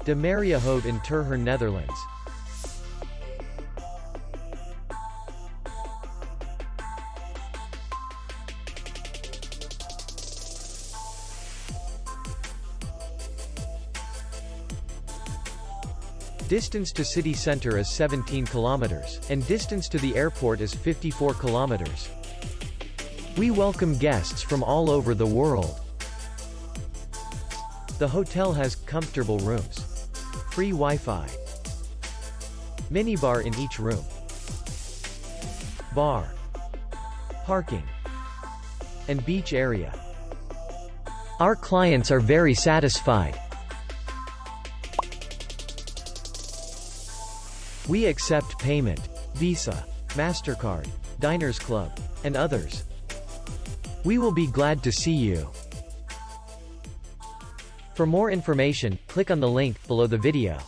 De Mariahoeve in Terherne, Netherlands. Distance to city center is 17 kilometers, and distance to the airport is 54 kilometers. We welcome guests from all over the world. The hotel has comfortable rooms, free Wi-Fi, minibar in each room, bar, parking, and beach area. Our clients are very satisfied. We accept payment, Visa, MasterCard, Diners Club, and others. We will be glad to see you. For more information, click on the link below the video.